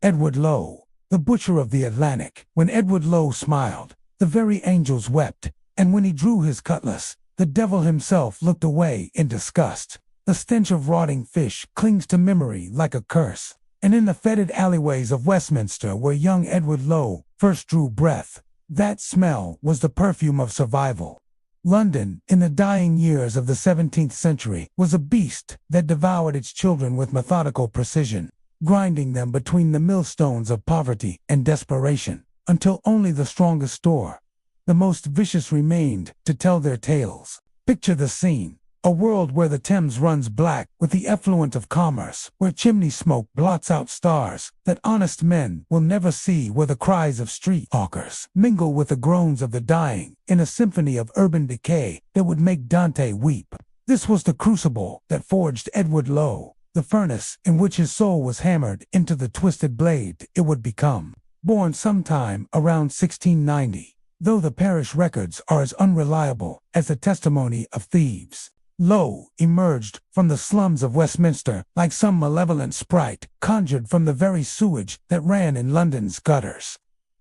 Edward Lowe, the butcher of the Atlantic. When Edward Lowe smiled, the very angels wept, and when he drew his cutlass, the devil himself looked away in disgust. The stench of rotting fish clings to memory like a curse, and in the fetid alleyways of Westminster where young Edward Lowe first drew breath, that smell was the perfume of survival. London, in the dying years of the 17th century, was a beast that devoured its children with methodical precision, grinding them between the millstones of poverty and desperation, until only the strongest store, the most vicious, remained to tell their tales. Picture the scene: a world where the Thames runs black with the effluent of commerce, where chimney smoke blots out stars that honest men will never see, where the cries of street hawkers mingle with the groans of the dying in a symphony of urban decay that would make Dante weep. This was the crucible that forged Edward Lowe, the furnace in which his soul was hammered into the twisted blade it would become. Born sometime around 1690, though the parish records are as unreliable as the testimony of thieves, Lowe emerged from the slums of Westminster like some malevolent sprite conjured from the very sewage that ran in London's gutters.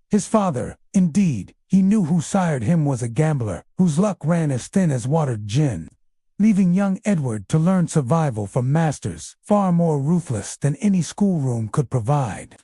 His father, indeed, he knew who sired him, was a gambler whose luck ran as thin as watered gin, leaving young Edward to learn survival from masters far more ruthless than any schoolroom could provide.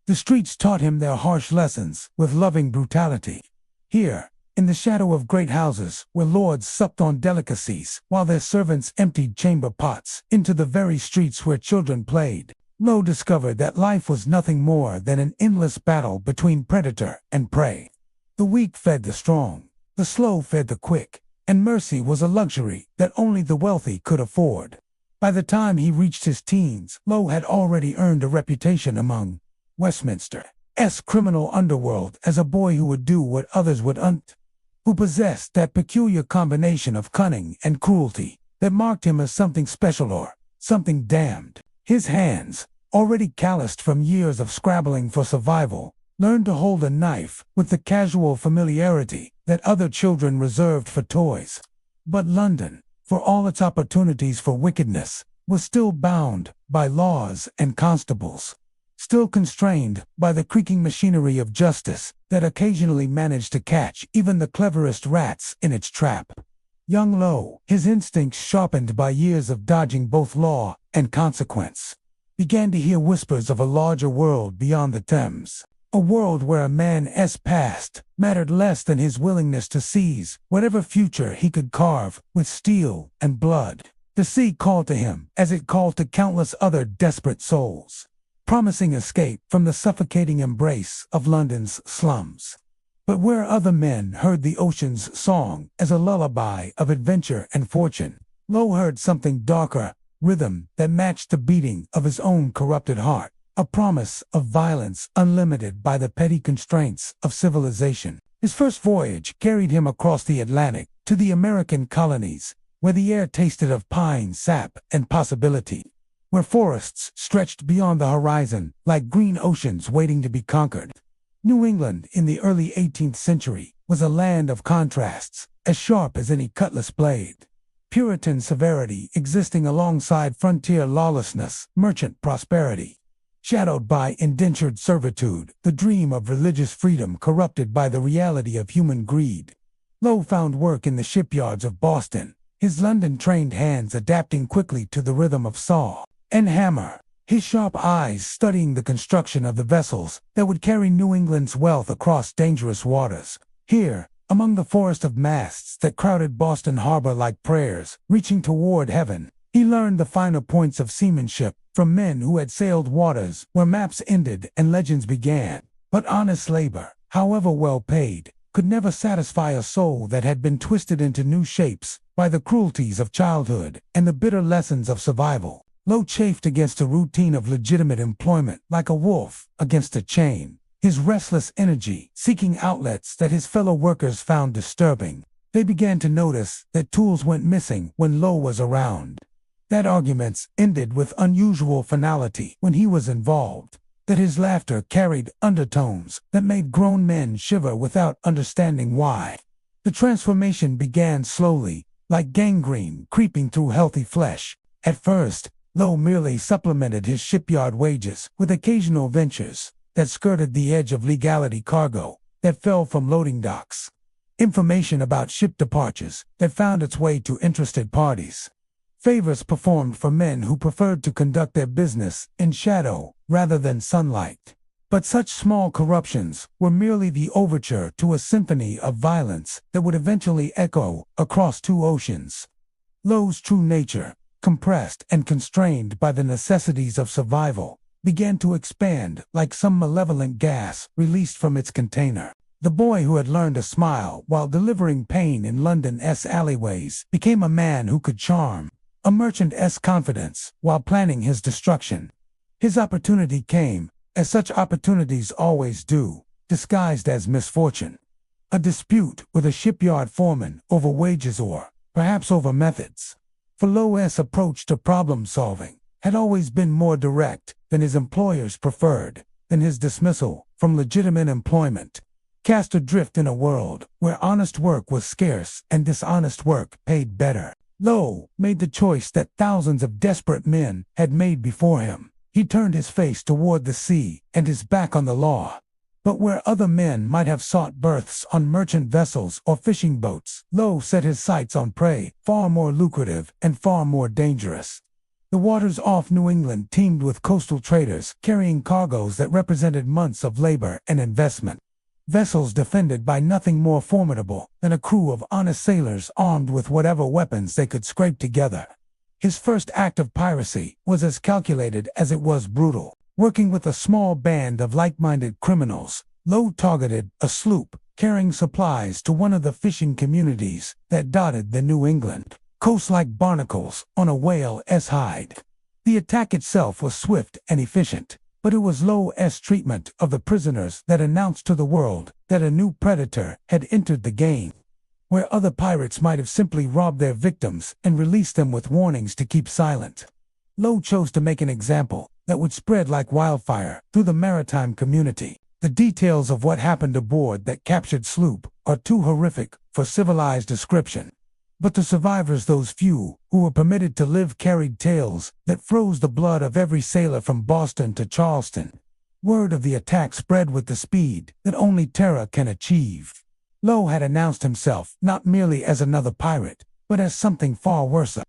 The streets taught him their harsh lessons with loving brutality. Here, in the shadow of great houses where lords supped on delicacies while their servants emptied chamber pots into the very streets where children played, Lowe discovered that life was nothing more than an endless battle between predator and prey. The weak fed the strong, the slow fed the quick, and mercy was a luxury that only the wealthy could afford. By the time he reached his teens, Lowe had already earned a reputation among Westminster's criminal underworld as a boy who would do what others wouldn't, who possessed that peculiar combination of cunning and cruelty that marked him as something special or something damned. His hands, already calloused from years of scrabbling for survival, learned to hold a knife with the casual familiarity that other children reserved for toys. But London, for all its opportunities for wickedness, was still bound by laws and constables, still constrained by the creaking machinery of justice that occasionally managed to catch even the cleverest rats in its trap. Young Lowe, his instincts sharpened by years of dodging both law and consequence, began to hear whispers of a larger world beyond the Thames, a world where a man's past mattered less than his willingness to seize whatever future he could carve with steel and blood. The sea called to him as it called to countless other desperate souls, promising escape from the suffocating embrace of London's slums. But where other men heard the ocean's song as a lullaby of adventure and fortune, Lowe heard something darker, rhythm that matched the beating of his own corrupted heart, a promise of violence unlimited by the petty constraints of civilization. His first voyage carried him across the Atlantic to the American colonies, where the air tasted of pine sap and possibility, where forests stretched beyond the horizon like green oceans waiting to be conquered. New England in the early 18th century was a land of contrasts, as sharp as any cutlass blade. Puritan severity existing alongside frontier lawlessness, merchant prosperity, shadowed by indentured servitude, the dream of religious freedom corrupted by the reality of human greed. Lowe found work in the shipyards of Boston, his London-trained hands adapting quickly to the rhythm of saw and hammer, his sharp eyes studying the construction of the vessels that would carry New England's wealth across dangerous waters. Here, among the forest of masts that crowded Boston harbor like prayers reaching toward heaven, he learned the finer points of seamanship from men who had sailed waters where maps ended and legends began. But honest labor, however well paid, could never satisfy a soul that had been twisted into new shapes by the cruelties of childhood and the bitter lessons of survival. Lowe chafed against the routine of legitimate employment like a wolf against a chain, his restless energy seeking outlets that his fellow workers found disturbing. They began to notice that tools went missing when Lowe was around, that arguments ended with unusual finality when he was involved, that his laughter carried undertones that made grown men shiver without understanding why. The transformation began slowly, like gangrene creeping through healthy flesh. At first, Lowe merely supplemented his shipyard wages with occasional ventures that skirted the edge of legality, cargo that fell from loading docks, information about ship departures that found its way to interested parties, favors performed for men who preferred to conduct their business in shadow rather than sunlight. But such small corruptions were merely the overture to a symphony of violence that would eventually echo across two oceans. Lowe's true nature, compressed and constrained by the necessities of survival, began to expand like some malevolent gas released from its container. The boy who had learned to smile while delivering pain in London's alleyways became a man who could charm a merchant's confidence while planning his destruction. His opportunity came, as such opportunities always do, disguised as misfortune. A dispute with a shipyard foreman over wages or, perhaps over methods. For Lowe's approach to problem-solving had always been more direct than his employers preferred, than his dismissal from legitimate employment. Cast adrift in a world where honest work was scarce and dishonest work paid better, Lowe made the choice that thousands of desperate men had made before him. He turned his face toward the sea and his back on the law. But where other men might have sought berths on merchant vessels or fishing boats, Lowe set his sights on prey far more lucrative and far more dangerous. The waters off New England teemed with coastal traders carrying cargoes that represented months of labor and investment. Vessels defended by nothing more formidable than a crew of honest sailors armed with whatever weapons they could scrape together. His first act of piracy was as calculated as it was brutal. Working with a small band of like-minded criminals, Lowe targeted a sloop carrying supplies to one of the fishing communities that dotted the New England coast like barnacles on a whale's hide. The attack itself was swift and efficient, but it was Lowe's treatment of the prisoners that announced to the world that a new predator had entered the game. Where other pirates might have simply robbed their victims and released them with warnings to keep silent, Lowe chose to make an example that would spread like wildfire through the maritime community. The details of what happened aboard that captured sloop are too horrific for civilized description. But the survivors, those few who were permitted to live, carried tales that froze the blood of every sailor from Boston to Charleston. Word of the attack spread with the speed that only terror can achieve. Lowe had announced himself not merely as another pirate, but as something far worse, a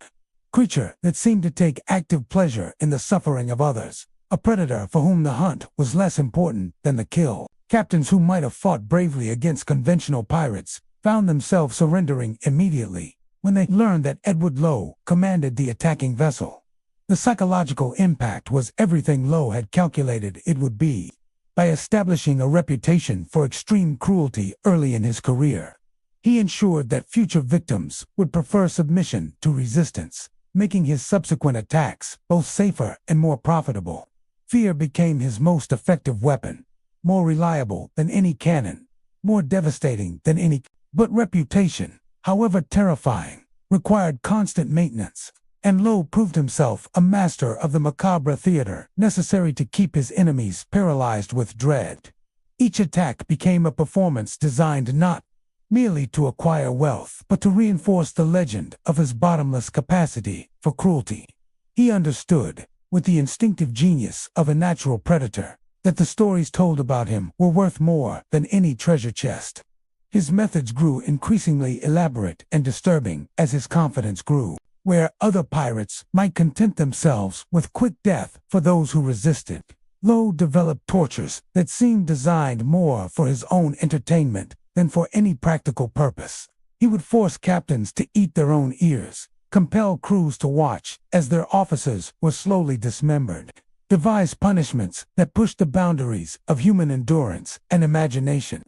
creature that seemed to take active pleasure in the suffering of others, a predator for whom the hunt was less important than the kill. Captains who might have fought bravely against conventional pirates found themselves surrendering immediately when they learned that Edward Lowe commanded the attacking vessel. The psychological impact was everything Lowe had calculated it would be. By establishing a reputation for extreme cruelty early in his career, he ensured that future victims would prefer submission to resistance, making his subsequent attacks both safer and more profitable. Fear became his most effective weapon, more reliable than any cannon, more devastating than any. But reputation, however terrifying, required constant maintenance, and Lowe proved himself a master of the macabre theater necessary to keep his enemies paralyzed with dread. Each attack became a performance designed not merely to acquire wealth, but to reinforce the legend of his bottomless capacity for cruelty. He understood, with the instinctive genius of a natural predator, that the stories told about him were worth more than any treasure chest. His methods grew increasingly elaborate and disturbing as his confidence grew. Where other pirates might content themselves with quick death for those who resisted, Lowe developed tortures that seemed designed more for his own entertainment than for any practical purpose. He would force captains to eat their own ears, compel crews to watch as their officers were slowly dismembered, devise punishments that pushed the boundaries of human endurance and imagination.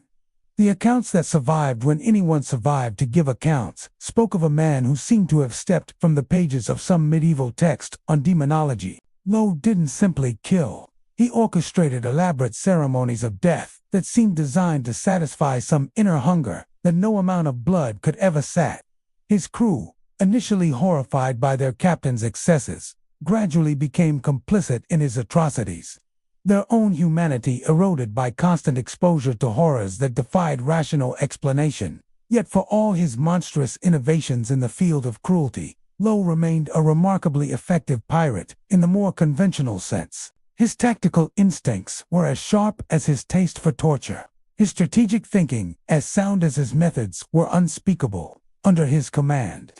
The accounts that survived, when anyone survived to give accounts, spoke of a man who seemed to have stepped from the pages of some medieval text on demonology. Lowe didn't simply kill. He orchestrated elaborate ceremonies of death that seemed designed to satisfy some inner hunger that no amount of blood could ever sat. His crew, initially horrified by their captain's excesses, gradually became complicit in his atrocities. Their own humanity eroded by constant exposure to horrors that defied rational explanation. Yet for all his monstrous innovations in the field of cruelty, Lowe remained a remarkably effective pirate in the more conventional sense. His tactical instincts were as sharp as his taste for torture. His strategic thinking, as sound as his methods, were unspeakable under his command.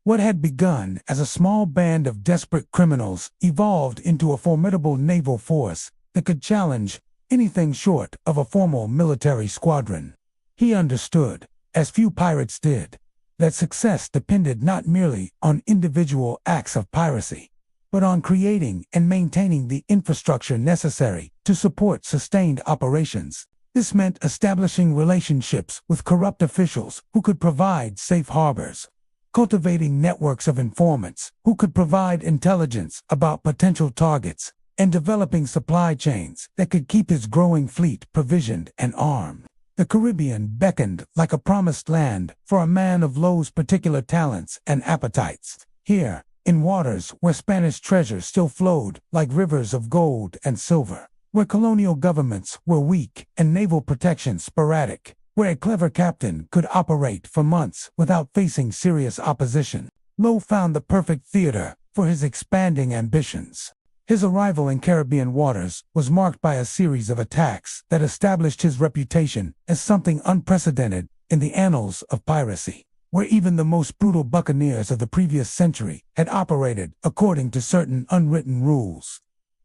What had begun as a small band of desperate criminals evolved into a formidable naval force that could challenge anything short of a formal military squadron. He understood, as few pirates did, that success depended not merely on individual acts of piracy, but on creating and maintaining the infrastructure necessary to support sustained operations. This meant establishing relationships with corrupt officials who could provide safe harbors, cultivating networks of informants who could provide intelligence about potential targets, and developing supply chains that could keep his growing fleet provisioned and armed. The Caribbean beckoned like a promised land for a man of Lowe's particular talents and appetites. Here, in waters where Spanish treasure still flowed like rivers of gold and silver, where colonial governments were weak and naval protection sporadic, where a clever captain could operate for months without facing serious opposition, Lowe found the perfect theater for his expanding ambitions. His arrival in Caribbean waters was marked by a series of attacks that established his reputation as something unprecedented in the annals of piracy, where even the most brutal buccaneers of the previous century had operated according to certain unwritten rules.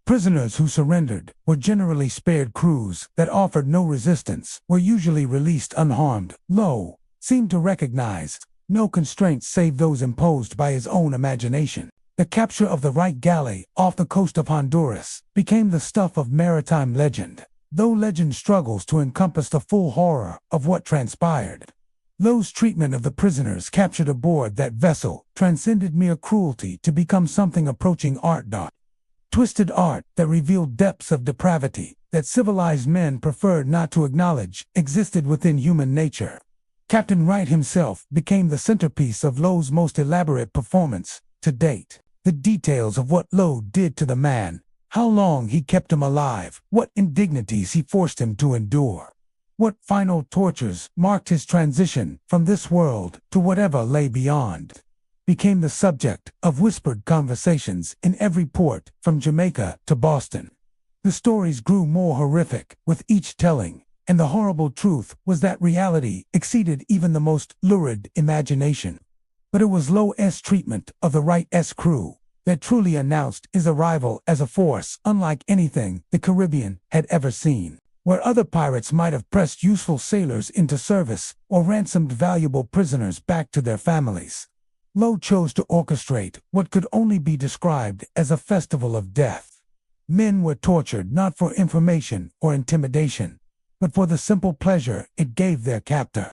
Prisoners who surrendered were generally spared. Crews that offered no resistance were usually released unharmed. Lowe seemed to recognize no constraints save those imposed by his own imagination. The capture of the Wright galley off the coast of Honduras became the stuff of maritime legend, though legend struggles to encompass the full horror of what transpired. Lowe's treatment of the prisoners captured aboard that vessel transcended mere cruelty to become something approaching art. Twisted art that revealed depths of depravity that civilized men preferred not to acknowledge existed within human nature. Captain Wright himself became the centerpiece of Lowe's most elaborate performance to date. The details of what Lowe did to the man, how long he kept him alive, what indignities he forced him to endure, what final tortures marked his transition from this world to whatever lay beyond, became the subject of whispered conversations in every port from Jamaica to Boston. The stories grew more horrific with each telling, and the horrible truth was that reality exceeded even the most lurid imagination. But it was Lowe's treatment of the Wright's crew that truly announced his arrival as a force unlike anything the Caribbean had ever seen. Where other pirates might have pressed useful sailors into service or ransomed valuable prisoners back to their families, Lowe chose to orchestrate what could only be described as a festival of death. Men were tortured not for information or intimidation, but for the simple pleasure it gave their captor.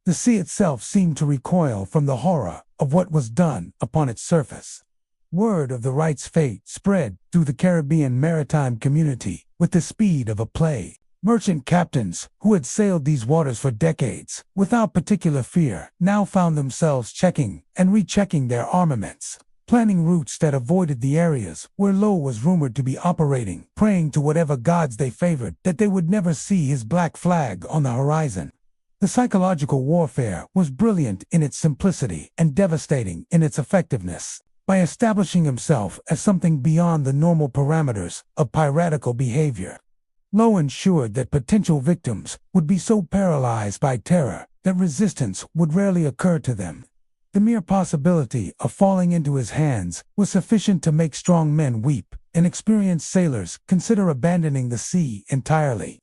The sea itself seemed to recoil from the horror of what was done upon its surface. Word of the Wright's fate spread through the Caribbean maritime community with the speed of a plague. Merchant captains who had sailed these waters for decades without particular fear now found themselves checking and rechecking their armaments, planning routes that avoided the areas where Lowe was rumored to be operating, praying to whatever gods they favored that they would never see his black flag on the horizon. The psychological warfare was brilliant in its simplicity and devastating in its effectiveness. By establishing himself as something beyond the normal parameters of piratical behavior, Lowe ensured that potential victims would be so paralyzed by terror that resistance would rarely occur to them. The mere possibility of falling into his hands was sufficient to make strong men weep and experienced sailors consider abandoning the sea entirely.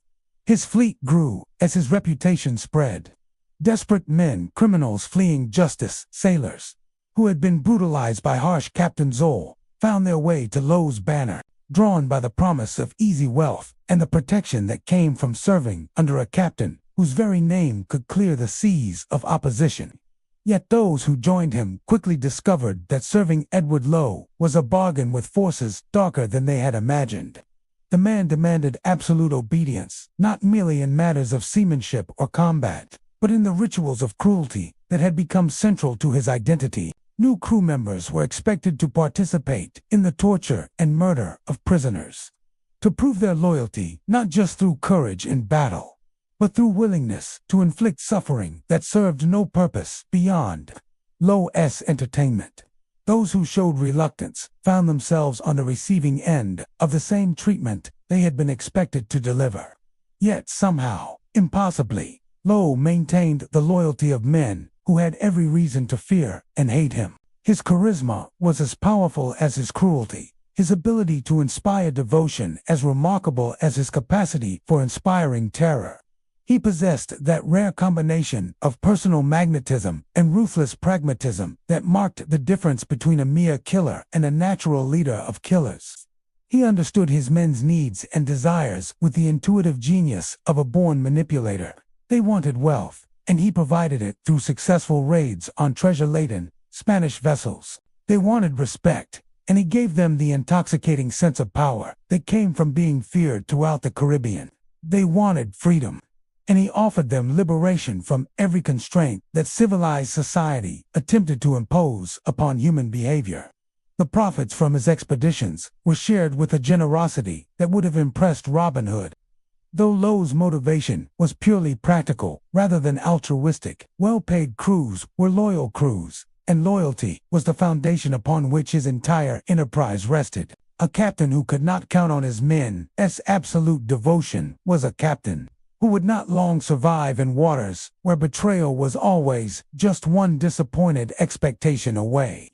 His fleet grew as his reputation spread. Desperate men, criminals fleeing justice, sailors who had been brutalized by harsh Captain Zoll, found their way to Lowe's banner, drawn by the promise of easy wealth and the protection that came from serving under a captain whose very name could clear the seas of opposition. Yet those who joined him quickly discovered that serving Edward Lowe was a bargain with forces darker than they had imagined. The man demanded absolute obedience, not merely in matters of seamanship or combat, but in the rituals of cruelty that had become central to his identity. New crew members were expected to participate in the torture and murder of prisoners, to prove their loyalty not just through courage in battle, but through willingness to inflict suffering that served no purpose beyond Lowe's entertainment. Those who showed reluctance found themselves on the receiving end of the same treatment they had been expected to deliver. Yet somehow, impossibly, Lowe maintained the loyalty of men who had every reason to fear and hate him. His charisma was as powerful as his cruelty, his ability to inspire devotion as remarkable as his capacity for inspiring terror. He possessed that rare combination of personal magnetism and ruthless pragmatism that marked the difference between a mere killer and a natural leader of killers. He understood his men's needs and desires with the intuitive genius of a born manipulator. They wanted wealth, and he provided it through successful raids on treasure-laden Spanish vessels. They wanted respect, and he gave them the intoxicating sense of power that came from being feared throughout the Caribbean. They wanted freedom, and he offered them liberation from every constraint that civilized society attempted to impose upon human behavior. The profits from his expeditions were shared with a generosity that would have impressed Robin Hood. Though Lowe's motivation was purely practical rather than altruistic, well-paid crews were loyal crews, and loyalty was the foundation upon which his entire enterprise rested. A captain who could not count on his men's absolute devotion was a captain who would not long survive in waters where betrayal was always just one disappointed expectation away.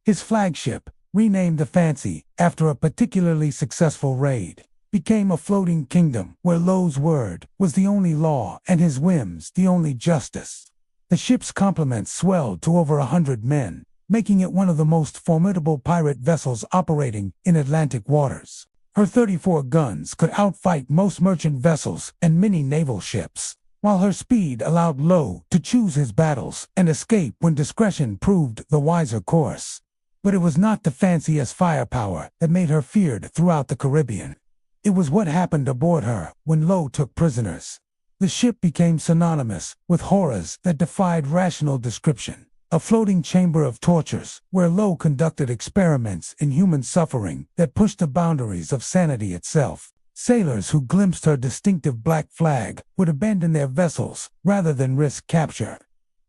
His flagship, renamed the Fancy after a particularly successful raid, became a floating kingdom where Lowe's word was the only law and his whims the only justice. The ship's complement swelled to over 100 men, making it one of the most formidable pirate vessels operating in Atlantic waters. Her 34 guns could outfight most merchant vessels and many naval ships, while her speed allowed Lowe to choose his battles and escape when discretion proved the wiser course. But it was not the Fancy's firepower that made her feared throughout the Caribbean. It was what happened aboard her when Lowe took prisoners. The ship became synonymous with horrors that defied rational description. A floating chamber of tortures where Lowe conducted experiments in human suffering that pushed the boundaries of sanity itself. Sailors who glimpsed her distinctive black flag would abandon their vessels rather than risk capture,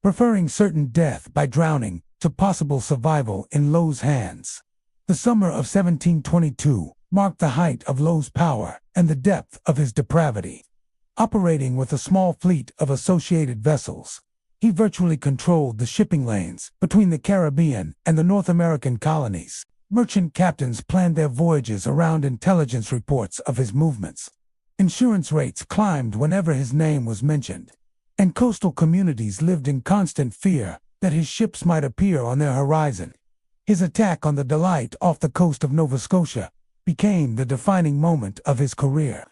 preferring certain death by drowning to possible survival in Lowe's hands. The summer of 1722 marked the height of Lowe's power and the depth of his depravity. Operating with a small fleet of associated vessels, he virtually controlled the shipping lanes between the Caribbean and the North American colonies. Merchant captains planned their voyages around intelligence reports of his movements. Insurance rates climbed whenever his name was mentioned, and coastal communities lived in constant fear that his ships might appear on their horizon. His attack on the Delight off the coast of Nova Scotia became the defining moment of his career.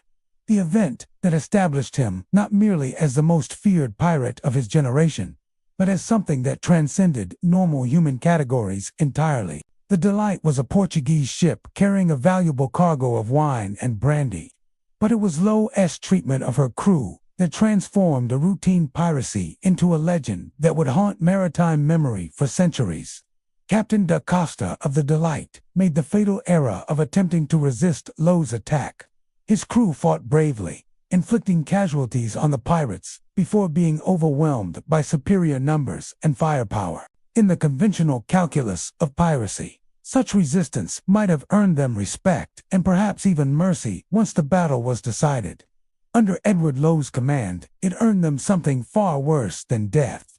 The event that established him not merely as the most feared pirate of his generation, but as something that transcended normal human categories entirely. The Delight was a Portuguese ship carrying a valuable cargo of wine and brandy. But it was Lowe's treatment of her crew that transformed a routine piracy into a legend that would haunt maritime memory for centuries. Captain Da Costa of the Delight made the fatal error of attempting to resist Lowe's attack. His crew fought bravely, inflicting casualties on the pirates before being overwhelmed by superior numbers and firepower. In the conventional calculus of piracy, such resistance might have earned them respect and perhaps even mercy once the battle was decided. Under Edward Lowe's command, it earned them something far worse than death.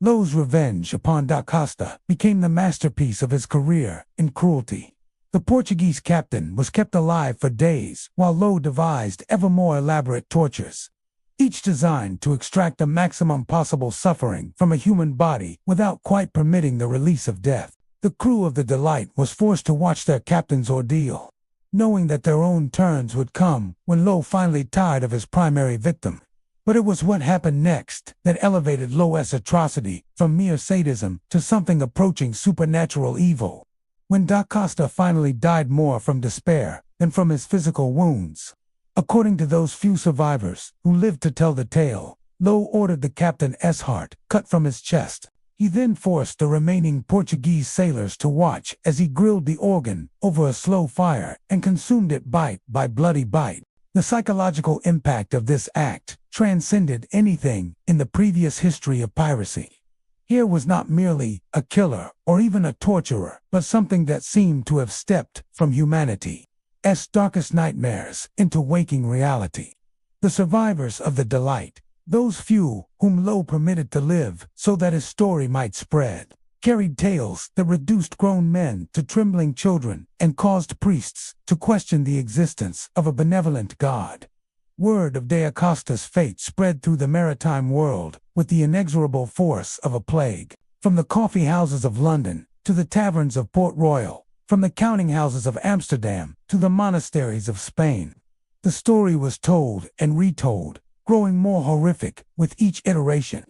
Lowe's revenge upon Da Costa became the masterpiece of his career in cruelty. The Portuguese captain was kept alive for days while Lowe devised ever more elaborate tortures, each designed to extract the maximum possible suffering from a human body without quite permitting the release of death. The crew of the Delight was forced to watch their captain's ordeal, knowing that their own turns would come when Lowe finally tired of his primary victim. But it was what happened next that elevated Lowe's atrocity from mere sadism to something approaching supernatural evil. When Da Costa finally died more from despair than from his physical wounds, according to those few survivors who lived to tell the tale, Lowe ordered the captain's heart cut from his chest. He then forced the remaining Portuguese sailors to watch as he grilled the organ over a slow fire and consumed it bite by bloody bite. The psychological impact of this act transcended anything in the previous history of piracy. Here was not merely a killer or even a torturer, but something that seemed to have stepped from humanity's darkest nightmares into waking reality. The survivors of the delight, those few whom Lowe permitted to live so that his story might spread, carried tales that reduced grown men to trembling children and caused priests to question the existence of a benevolent God. Word of De Acosta's fate spread through the maritime world with the inexorable force of a plague. From the coffee houses of London to the taverns of Port Royal, from the counting houses of Amsterdam to the monasteries of Spain, the story was told and retold, growing more horrific with each iteration.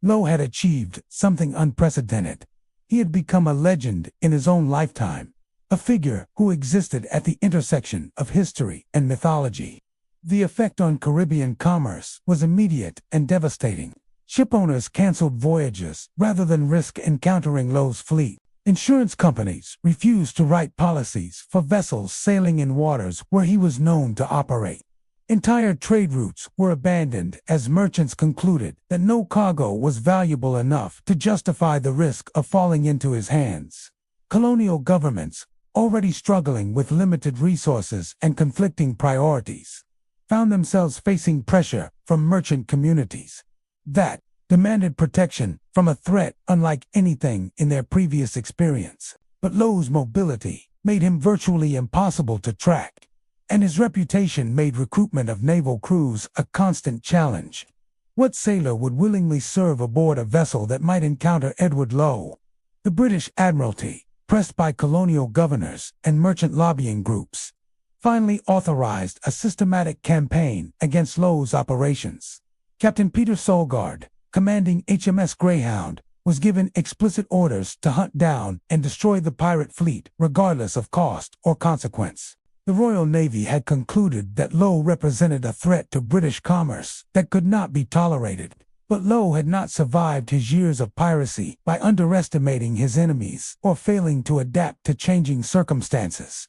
Lowe had achieved something unprecedented. He had become a legend in his own lifetime, a figure who existed at the intersection of history and mythology. The effect on Caribbean commerce was immediate and devastating. Shipowners canceled voyages rather than risk encountering Lowe's fleet. Insurance companies refused to write policies for vessels sailing in waters where he was known to operate. Entire trade routes were abandoned as merchants concluded that no cargo was valuable enough to justify the risk of falling into his hands. Colonial governments, already struggling with limited resources and conflicting priorities, found themselves facing pressure from merchant communities that demanded protection from a threat unlike anything in their previous experience. But Lowe's mobility made him virtually impossible to track, and his reputation made recruitment of naval crews a constant challenge. What sailor would willingly serve aboard a vessel that might encounter Edward Lowe? The British Admiralty, pressed by colonial governors and merchant lobbying groups, finally authorized a systematic campaign against Lowe's operations. Captain Peter Solgaard, commanding HMS Greyhound, was given explicit orders to hunt down and destroy the pirate fleet regardless of cost or consequence. The Royal Navy had concluded that Lowe represented a threat to British commerce that could not be tolerated. But Lowe had not survived his years of piracy by underestimating his enemies or failing to adapt to changing circumstances.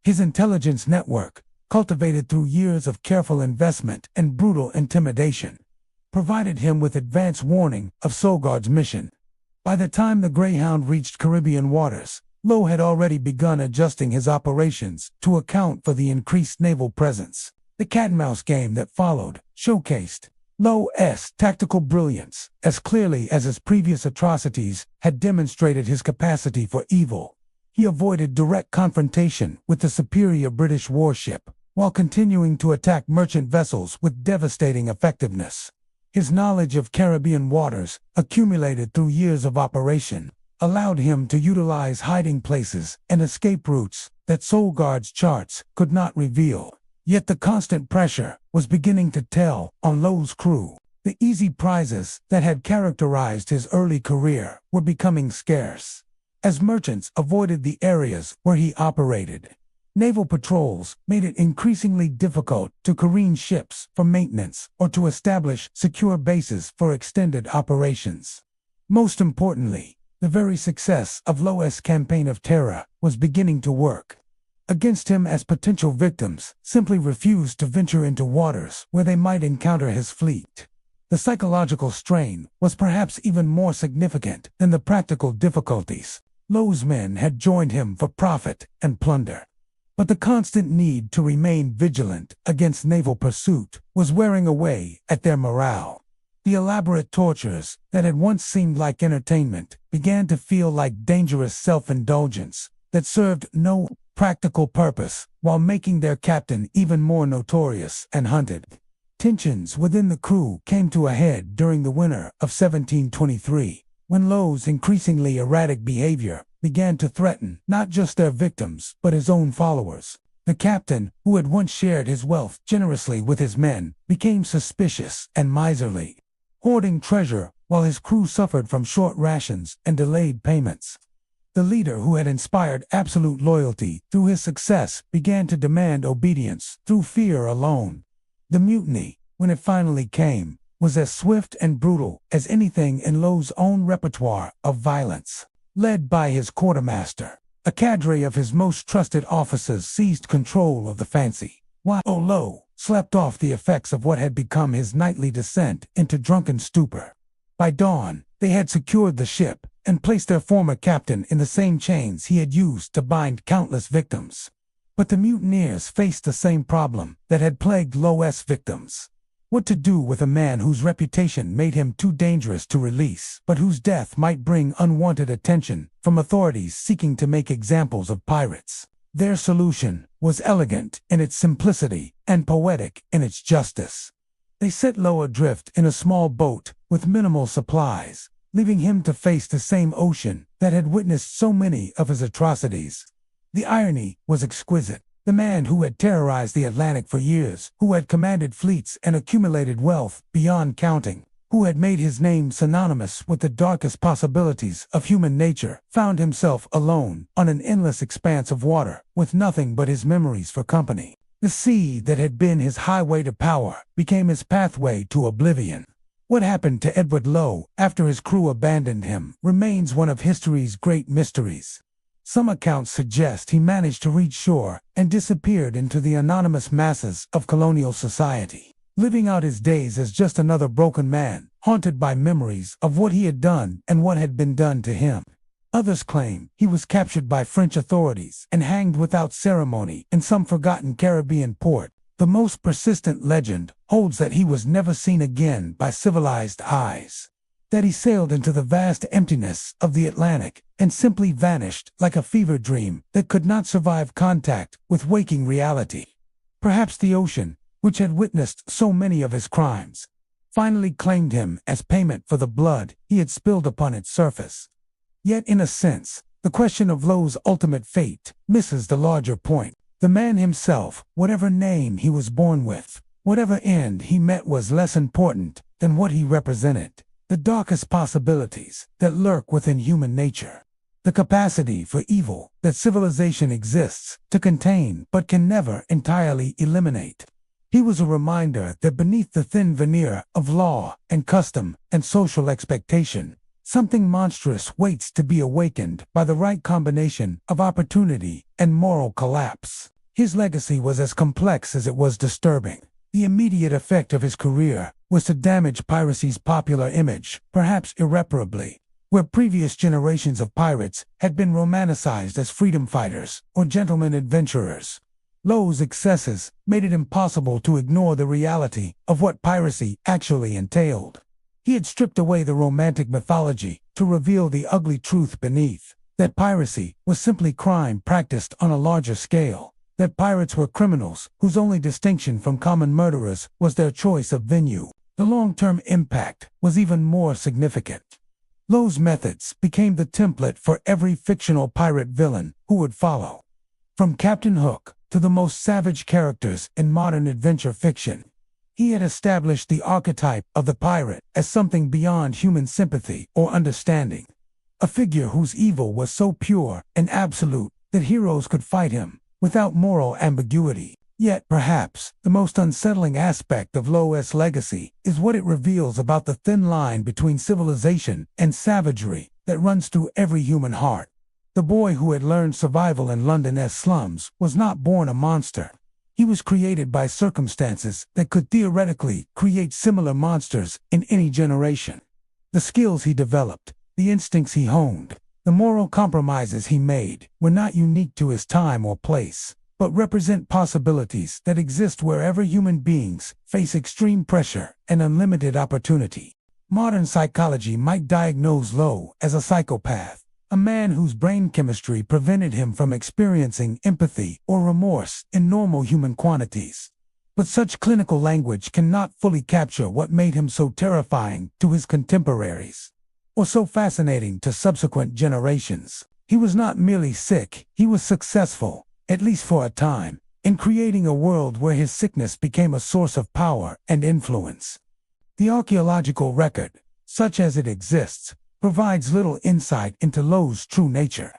His intelligence network, cultivated through years of careful investment and brutal intimidation, provided him with advance warning of Solgaard's mission. By the time the Greyhound reached Caribbean waters, Lowe had already begun adjusting his operations to account for the increased naval presence. The cat-and-mouse game that followed showcased Lowe's tactical brilliance as clearly as his previous atrocities had demonstrated his capacity for evil. He avoided direct confrontation with the superior British warship, while continuing to attack merchant vessels with devastating effectiveness. His knowledge of Caribbean waters, accumulated through years of operation, allowed him to utilize hiding places and escape routes that Solgaard's charts could not reveal. Yet the constant pressure was beginning to tell on Lowe's crew. The easy prizes that had characterized his early career were becoming scarce, as merchants avoided the areas where he operated. Naval patrols made it increasingly difficult to careen ships for maintenance or to establish secure bases for extended operations. Most importantly, the very success of Lowe's campaign of terror was beginning to work against him, as potential victims simply refused to venture into waters where they might encounter his fleet. The psychological strain was perhaps even more significant than the practical difficulties. Lowe's men had joined him for profit and plunder, but the constant need to remain vigilant against naval pursuit was wearing away at their morale. The elaborate tortures that had once seemed like entertainment began to feel like dangerous self-indulgence that served no practical purpose while making their captain even more notorious and hunted. Tensions within the crew came to a head during the winter of 1723, when Lowe's increasingly erratic behavior began to threaten not just their victims but his own followers. The captain, who had once shared his wealth generously with his men, became suspicious and miserly, hoarding treasure while his crew suffered from short rations and delayed payments. The leader who had inspired absolute loyalty through his success began to demand obedience through fear alone. The mutiny, when it finally came, was as swift and brutal as anything in Lowe's own repertoire of violence. Led by his quartermaster, a cadre of his most trusted officers seized control of the Fancy, while Lowe slept off the effects of what had become his nightly descent into drunken stupor. By dawn, They had secured the ship and placed their former captain in the same chains he had used to bind countless victims. But the mutineers faced the same problem that had plagued Lo's victims. What to do with a man whose reputation made him too dangerous to release, but whose death might bring unwanted attention from authorities seeking to make examples of pirates? Their solution was elegant in its simplicity and poetic in its justice. They set Lo adrift in a small boat with minimal supplies, leaving him to face the same ocean that had witnessed so many of his atrocities. The irony was exquisite. The man who had terrorized the Atlantic for years, who had commanded fleets and accumulated wealth beyond counting, who had made his name synonymous with the darkest possibilities of human nature, found himself alone on an endless expanse of water, with nothing but his memories for company. The sea that had been his highway to power became his pathway to oblivion. What happened to Edward Lo after his crew abandoned him remains one of history's great mysteries. Some accounts suggest he managed to reach shore and disappeared into the anonymous masses of colonial society, living out his days as just another broken man, haunted by memories of what he had done and what had been done to him. Others claim he was captured by French authorities and hanged without ceremony in some forgotten Caribbean port. The most persistent legend holds that he was never seen again by civilized eyes, that he sailed into the vast emptiness of the Atlantic and simply vanished like a fever dream that could not survive contact with waking reality. Perhaps the ocean, which had witnessed so many of his crimes, finally claimed him as payment for the blood he had spilled upon its surface. Yet in a sense, the question of Lo's ultimate fate misses the larger point. The man himself, whatever name he was born with, whatever end he met, was less important than what he represented. The darkest possibilities that lurk within human nature. The capacity for evil that civilization exists to contain but can never entirely eliminate. He was a reminder that beneath the thin veneer of law and custom and social expectation, something monstrous waits to be awakened by the right combination of opportunity and moral collapse. His legacy was as complex as it was disturbing. The immediate effect of his career was to damage piracy's popular image, perhaps irreparably. Where previous generations of pirates had been romanticized as freedom fighters or gentlemen adventurers, Lo's excesses made it impossible to ignore the reality of what piracy actually entailed. He had stripped away the romantic mythology to reveal the ugly truth beneath, that piracy was simply crime practiced on a larger scale, that pirates were criminals whose only distinction from common murderers was their choice of venue. The long-term impact was even more significant. Lo's methods became the template for every fictional pirate villain who would follow. From Captain Hook to the most savage characters in modern adventure fiction, he had established the archetype of the pirate as something beyond human sympathy or understanding. A figure whose evil was so pure and absolute that heroes could fight him without moral ambiguity. Yet, perhaps, the most unsettling aspect of Lo's legacy is what it reveals about the thin line between civilization and savagery that runs through every human heart. The boy who had learned survival in London's slums was not born a monster. He was created by circumstances that could theoretically create similar monsters in any generation. The skills he developed, the instincts he honed, the moral compromises he made were not unique to his time or place, but represent possibilities that exist wherever human beings face extreme pressure and unlimited opportunity. Modern psychology might diagnose Lo as a psychopath, a man whose brain chemistry prevented him from experiencing empathy or remorse in normal human quantities. But such clinical language cannot fully capture what made him so terrifying to his contemporaries, or so fascinating to subsequent generations. He was not merely sick, he was successful, at least for a time, in creating a world where his sickness became a source of power and influence. The archaeological record, such as it exists, provides little insight into Lo's true nature.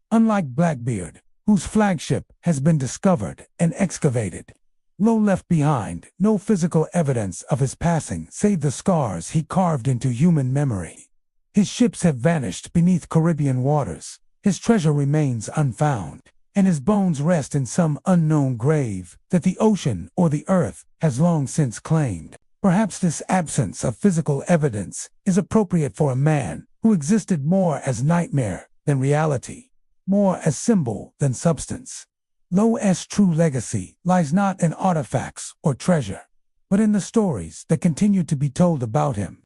Unlike Blackbeard, whose flagship has been discovered and excavated, Lo left behind no physical evidence of his passing save the scars he carved into human memory. His ships have vanished beneath Caribbean waters, his treasure remains unfound, and his bones rest in some unknown grave that the ocean or the earth has long since claimed. Perhaps this absence of physical evidence is appropriate for a man who existed more as nightmare than reality, more as symbol than substance. Lo's true legacy lies not in artifacts or treasure, but in the stories that continue to be told about him.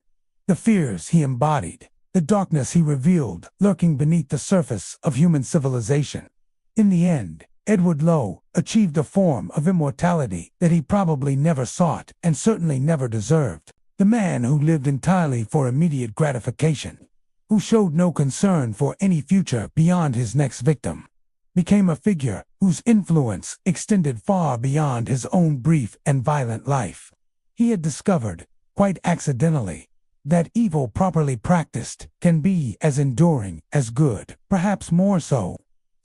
The fears he embodied, the darkness he revealed lurking beneath the surface of human civilization. In the end, Edward Lowe achieved a form of immortality that he probably never sought and certainly never deserved. The man who lived entirely for immediate gratification, who showed no concern for any future beyond his next victim, became a figure whose influence extended far beyond his own brief and violent life. He had discovered, quite accidentally, that evil properly practiced can be as enduring as good, perhaps more so,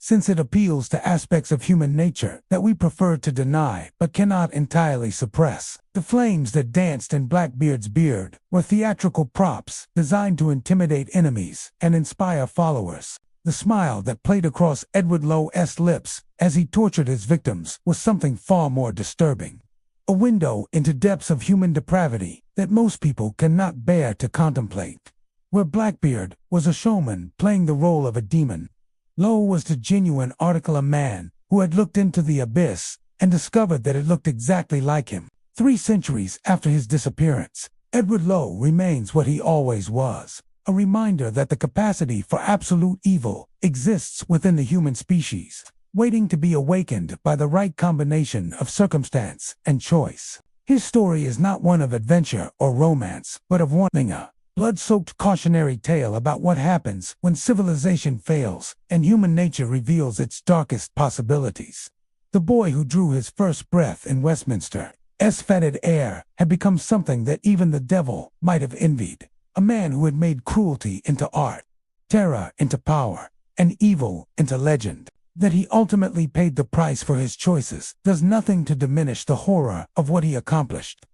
since it appeals to aspects of human nature that we prefer to deny but cannot entirely suppress. The flames that danced in Blackbeard's beard were theatrical props designed to intimidate enemies and inspire followers. The smile that played across Edward Lowe's lips as he tortured his victims was something far more disturbing. A window into depths of human depravity that most people cannot bear to contemplate. Where Blackbeard was a showman playing the role of a demon, Lowe was the genuine article, a man who had looked into the abyss and discovered that it looked exactly like him. 3 centuries after his disappearance, Edward Lowe remains what he always was, a reminder that the capacity for absolute evil exists within the human species, waiting to be awakened by the right combination of circumstance and choice. His story is not one of adventure or romance, but of warning, a blood-soaked cautionary tale about what happens when civilization fails and human nature reveals its darkest possibilities. The boy who drew his first breath in Westminster's fetid air had become something that even the devil might have envied. A man who had made cruelty into art, terror into power, and evil into legend. That he ultimately paid the price for his choices does nothing to diminish the horror of what he accomplished,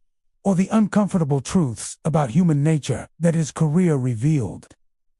or the uncomfortable truths about human nature that his career revealed.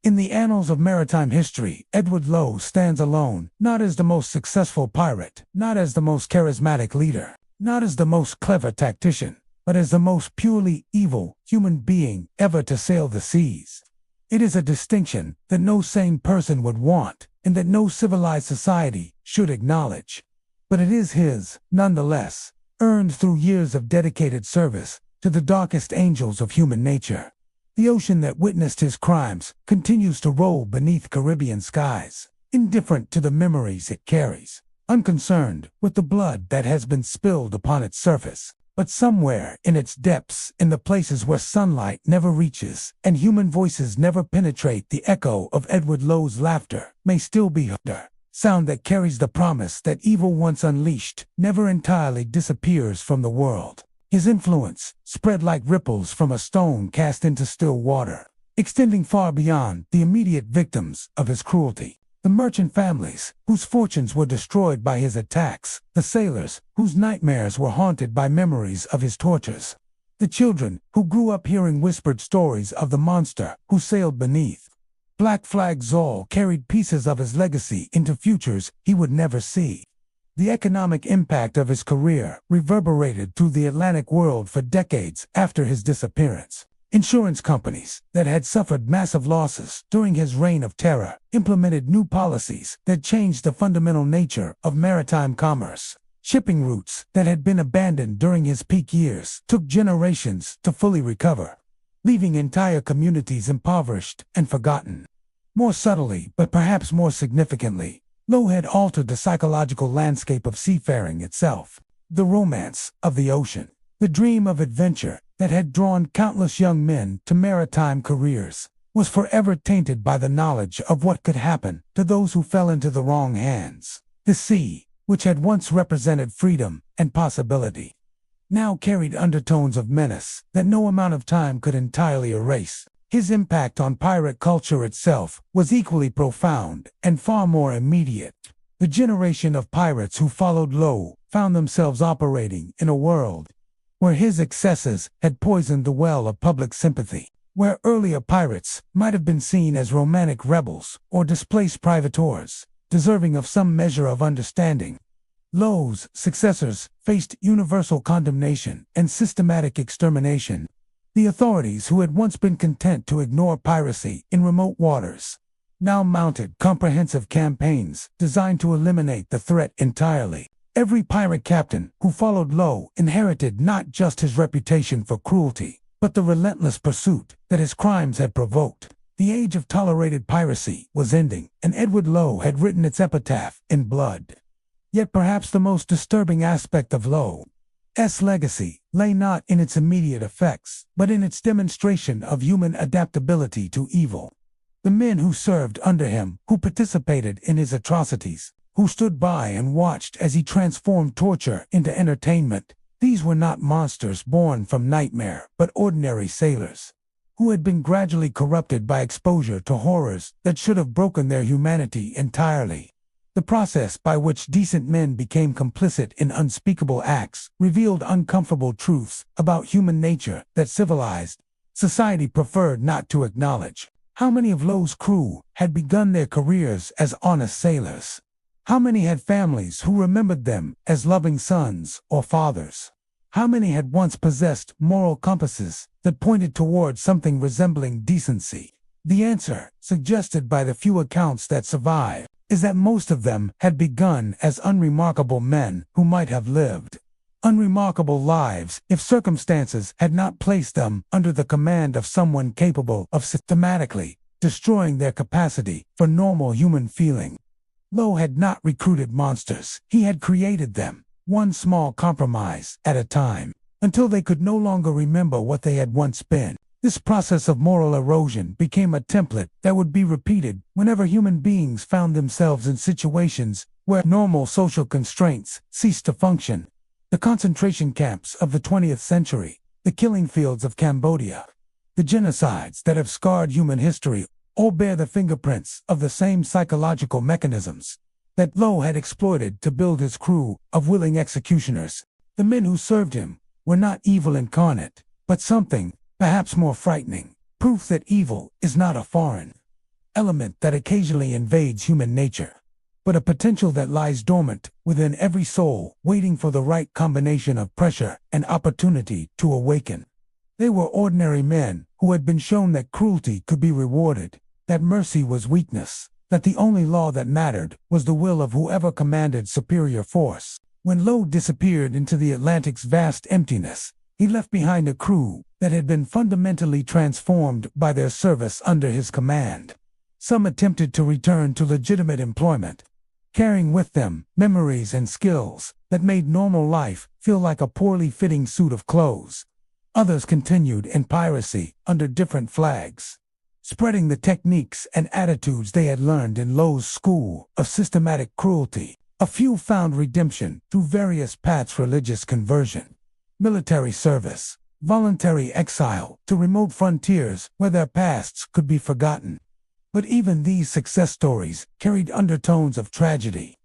In the annals of maritime history, Edward Lowe stands alone, not as the most successful pirate, not as the most charismatic leader, not as the most clever tactician, but as the most purely evil human being ever to sail the seas. It is a distinction that no sane person would want, and that no civilized society should acknowledge. But it is his, nonetheless, earned through years of dedicated service to the darkest angels of human nature. The ocean that witnessed his crimes continues to roll beneath Caribbean skies, indifferent to the memories it carries, unconcerned with the blood that has been spilled upon its surface. But somewhere in its depths, in the places where sunlight never reaches and human voices never penetrate, the echo of Edward Lowe's laughter may still be heard, sound that carries the promise that evil once unleashed never entirely disappears from the world. His influence spread like ripples from a stone cast into still water, extending far beyond the immediate victims of his cruelty. The merchant families whose fortunes were destroyed by his attacks, the sailors whose nightmares were haunted by memories of his tortures, the children who grew up hearing whispered stories of the monster who sailed beneath. Black flags all carried pieces of his legacy into futures he would never see. The economic impact of his career reverberated through the Atlantic world for decades after his disappearance. Insurance companies that had suffered massive losses during his reign of terror implemented new policies that changed the fundamental nature of maritime commerce. Shipping routes that had been abandoned during his peak years took generations to fully recover, leaving entire communities impoverished and forgotten. More subtly, but perhaps more significantly, Lowe had altered the psychological landscape of seafaring itself. The romance of the ocean, the dream of adventure that had drawn countless young men to maritime careers, was forever tainted by the knowledge of what could happen to those who fell into the wrong hands. The sea, which had once represented freedom and possibility, now carried undertones of menace that no amount of time could entirely erase. His impact on pirate culture itself was equally profound and far more immediate. The generation of pirates who followed Lowe found themselves operating in a world where his excesses had poisoned the well of public sympathy, where earlier pirates might have been seen as romantic rebels or displaced privateers, deserving of some measure of understanding. Lowe's successors faced universal condemnation and systematic extermination. The authorities, who had once been content to ignore piracy in remote waters, now mounted comprehensive campaigns designed to eliminate the threat entirely. Every pirate captain who followed Lowe inherited not just his reputation for cruelty, but the relentless pursuit that his crimes had provoked. The age of tolerated piracy was ending, and Edward Lowe had written its epitaph in blood. Yet perhaps the most disturbing aspect of Lowe's legacy lay not in its immediate effects, but in its demonstration of human adaptability to evil. The men who served under him, who participated in his atrocities, who stood by and watched as he transformed torture into entertainment, these were not monsters born from nightmare, but ordinary sailors, who had been gradually corrupted by exposure to horrors that should have broken their humanity entirely. The process by which decent men became complicit in unspeakable acts revealed uncomfortable truths about human nature that civilized society preferred not to acknowledge. How many of Lowe's crew had begun their careers as honest sailors? How many had families who remembered them as loving sons or fathers? How many had once possessed moral compasses that pointed toward something resembling decency? The answer, suggested by the few accounts that survive, is that most of them had begun as unremarkable men who might have lived unremarkable lives if circumstances had not placed them under the command of someone capable of systematically destroying their capacity for normal human feeling. Lowe had not recruited monsters, he had created them, one small compromise at a time, until they could no longer remember what they had once been. This process of moral erosion became a template that would be repeated whenever human beings found themselves in situations where normal social constraints ceased to function. The concentration camps of the 20th century, the killing fields of Cambodia, the genocides that have scarred human history all bear the fingerprints of the same psychological mechanisms that Lowe had exploited to build his crew of willing executioners. The men who served him were not evil incarnate, but something perhaps more frightening, proof that evil is not a foreign element that occasionally invades human nature, but a potential that lies dormant within every soul, waiting for the right combination of pressure and opportunity to awaken. They were ordinary men who had been shown that cruelty could be rewarded, that mercy was weakness, that the only law that mattered was the will of whoever commanded superior force. When Lowe disappeared into the Atlantic's vast emptiness, he left behind a crew that had been fundamentally transformed by their service under his command. Some attempted to return to legitimate employment, carrying with them memories and skills that made normal life feel like a poorly fitting suit of clothes. Others continued in piracy under different flags, spreading the techniques and attitudes they had learned in Lowe's school of systematic cruelty. A few found redemption through various paths: religious conversion, military service, voluntary exile to remote frontiers where their pasts could be forgotten. But even these success stories carried undertones of tragedy,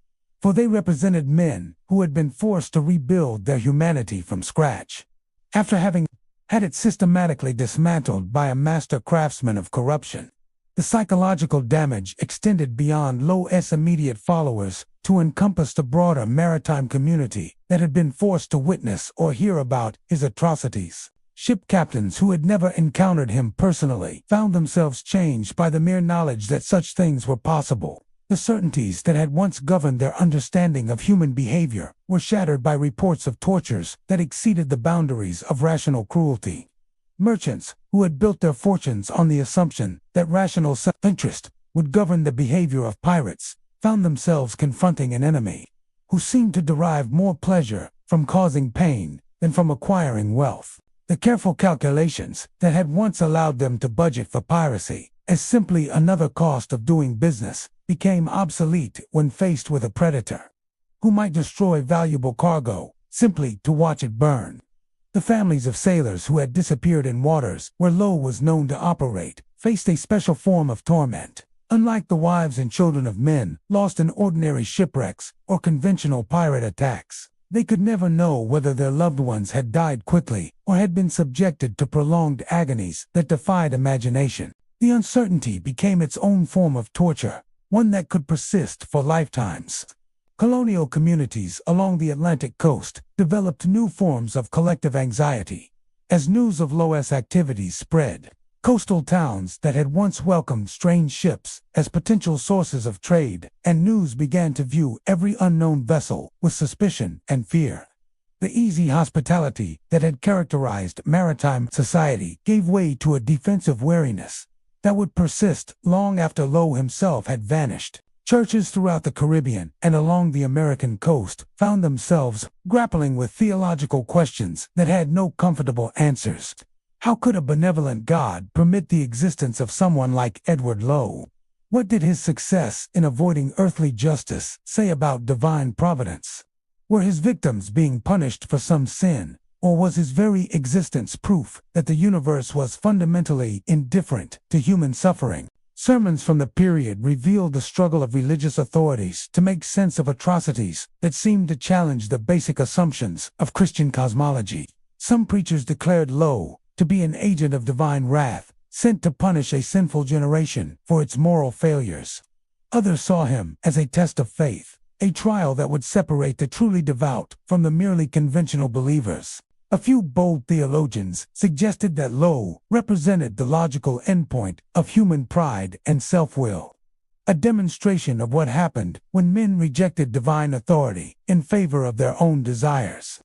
for they represented men who had been forced to rebuild their humanity from scratch, after having had it systematically dismantled by a master craftsman of corruption. The psychological damage extended beyond Lowe's immediate followers to encompass the broader maritime community that had been forced to witness or hear about his atrocities. Ship captains who had never encountered him personally found themselves changed by the mere knowledge that such things were possible. The certainties that had once governed their understanding of human behavior were shattered by reports of tortures that exceeded the boundaries of rational cruelty. Merchants who had built their fortunes on the assumption that rational self-interest would govern the behavior of pirates found themselves confronting an enemy who seemed to derive more pleasure from causing pain than from acquiring wealth. The careful calculations that had once allowed them to budget for piracy as simply another cost of doing business became obsolete when faced with a predator who might destroy valuable cargo simply to watch it burn. The families of sailors who had disappeared in waters where Lowe was known to operate faced a special form of torment. Unlike the wives and children of men lost in ordinary shipwrecks or conventional pirate attacks, they could never know whether their loved ones had died quickly or had been subjected to prolonged agonies that defied imagination. The uncertainty became its own form of torture, one that could persist for lifetimes. Colonial communities along the Atlantic coast developed new forms of collective anxiety. As news of Lo's activities spread, coastal towns that had once welcomed strange ships as potential sources of trade and news began to view every unknown vessel with suspicion and fear. The easy hospitality that had characterized maritime society gave way to a defensive wariness that would persist long after Lo himself had vanished. Churches throughout the Caribbean and along the American coast found themselves grappling with theological questions that had no comfortable answers. How could a benevolent God permit the existence of someone like Edward Lo? What did his success in avoiding earthly justice say about divine providence? Were his victims being punished for some sin, or was his very existence proof that the universe was fundamentally indifferent to human suffering? Sermons from the period revealed the struggle of religious authorities to make sense of atrocities that seemed to challenge the basic assumptions of Christian cosmology. Some preachers declared Lo to be an agent of divine wrath, sent to punish a sinful generation for its moral failures. Others saw him as a test of faith, a trial that would separate the truly devout from the merely conventional believers. A few bold theologians suggested that Lo represented the logical endpoint of human pride and self-will, a demonstration of what happened when men rejected divine authority in favor of their own desires.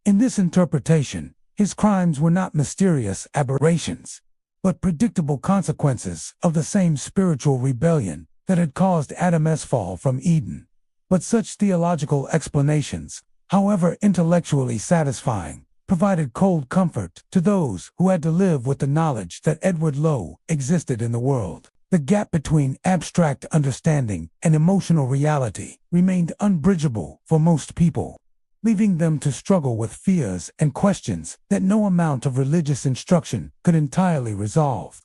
In this interpretation, his crimes were not mysterious aberrations, but predictable consequences of the same spiritual rebellion that had caused Adam's fall from Eden. But such theological explanations, however intellectually satisfying, provided cold comfort to those who had to live with the knowledge that Edward Lo existed in the world. The gap between abstract understanding and emotional reality remained unbridgeable for most people, leaving them to struggle with fears and questions that no amount of religious instruction could entirely resolve.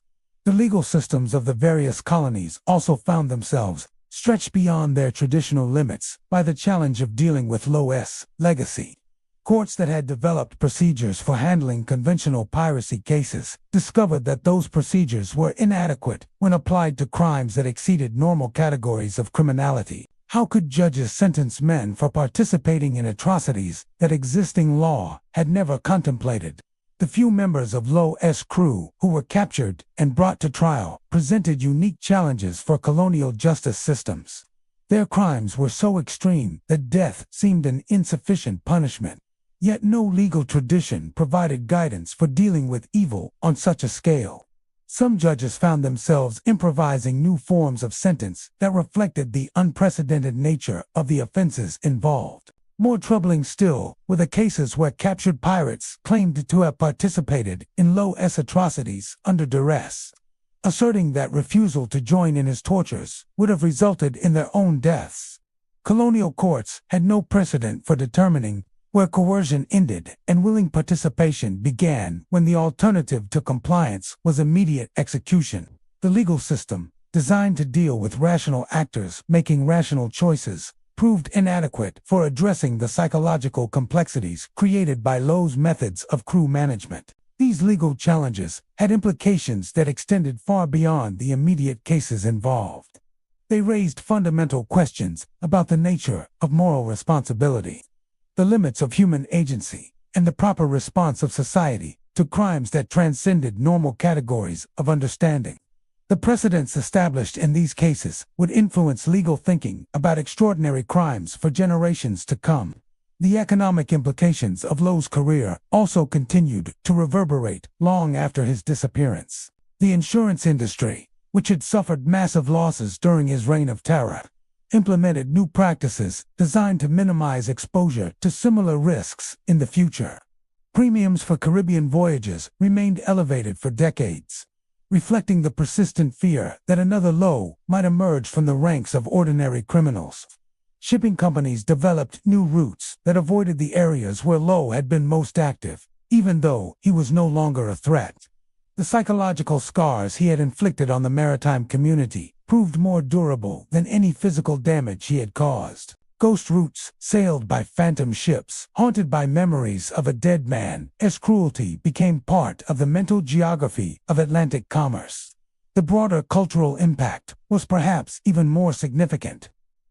The legal systems of the various colonies also found themselves stretched beyond their traditional limits by the challenge of dealing with Lo's legacy. Courts that had developed procedures for handling conventional piracy cases discovered that those procedures were inadequate when applied to crimes that exceeded normal categories of criminality. How could judges sentence men for participating in atrocities that existing law had never contemplated? The few members of Lo's crew who were captured and brought to trial presented unique challenges for colonial justice systems. Their crimes were so extreme that death seemed an insufficient punishment. Yet no legal tradition provided guidance for dealing with evil on such a scale. Some judges found themselves improvising new forms of sentence that reflected the unprecedented nature of the offenses involved. More troubling still were the cases where captured pirates claimed to have participated in Lo's atrocities under duress, asserting that refusal to join in his tortures would have resulted in their own deaths. Colonial courts had no precedent for determining where coercion ended and willing participation began when the alternative to compliance was immediate execution. The legal system, designed to deal with rational actors making rational choices, proved inadequate for addressing the psychological complexities created by Lo's methods of crew management. These legal challenges had implications that extended far beyond the immediate cases involved. They raised fundamental questions about the nature of moral responsibility, the limits of human agency, and the proper response of society to crimes that transcended normal categories of understanding. The precedents established in these cases would influence legal thinking about extraordinary crimes for generations to come. The economic implications of Lo's career also continued to reverberate long after his disappearance. The insurance industry, which had suffered massive losses during his reign of terror, implemented new practices designed to minimize exposure to similar risks in the future. Premiums for Caribbean voyages remained elevated for decades, reflecting the persistent fear that another Lo might emerge from the ranks of ordinary criminals. Shipping companies developed new routes that avoided the areas where Lo had been most active, even though he was no longer a threat. The psychological scars he had inflicted on the maritime community proved more durable than any physical damage he had caused. Ghost routes, sailed by phantom ships, haunted by memories of a dead man, as cruelty became part of the mental geography of Atlantic commerce. The broader cultural impact was perhaps even more significant.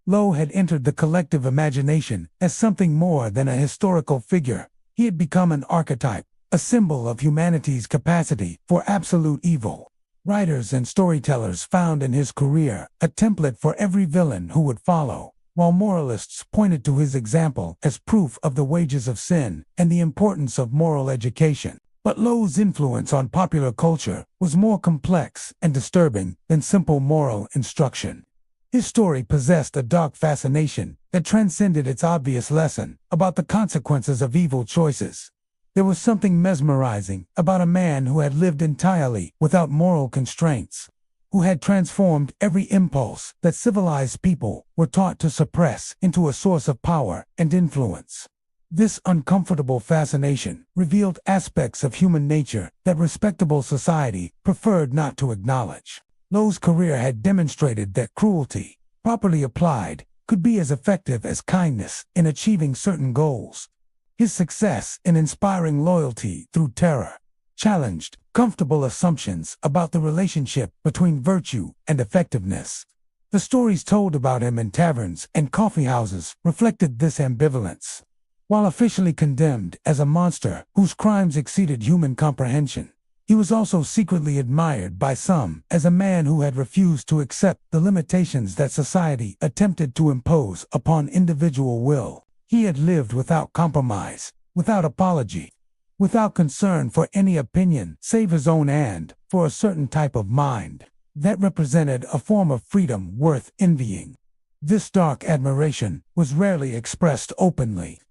Lowe had entered the collective imagination as something more than a historical figure. He had become an archetype, a symbol of humanity's capacity for absolute evil. Writers and storytellers found in his career a template for every villain who would follow, while moralists pointed to his example as proof of the wages of sin and the importance of moral education. But Lowe's influence on popular culture was more complex and disturbing than simple moral instruction. His story possessed a dark fascination that transcended its obvious lesson about the consequences of evil choices. There was something mesmerizing about a man who had lived entirely without moral constraints, who had transformed every impulse that civilized people were taught to suppress into a source of power and influence. This uncomfortable fascination revealed aspects of human nature that respectable society preferred not to acknowledge. Lowe's career had demonstrated that cruelty, properly applied, could be as effective as kindness in achieving certain goals. His success in inspiring loyalty through terror challenged comfortable assumptions about the relationship between virtue and effectiveness. The stories told about him in taverns and coffeehouses reflected this ambivalence. While officially condemned as a monster whose crimes exceeded human comprehension, he was also secretly admired by some as a man who had refused to accept the limitations that society attempted to impose upon individual will. He had lived without compromise, without apology, without concern for any opinion save his own and for a certain type of mind that represented a form of freedom worth envying. This dark admiration was rarely expressed openly,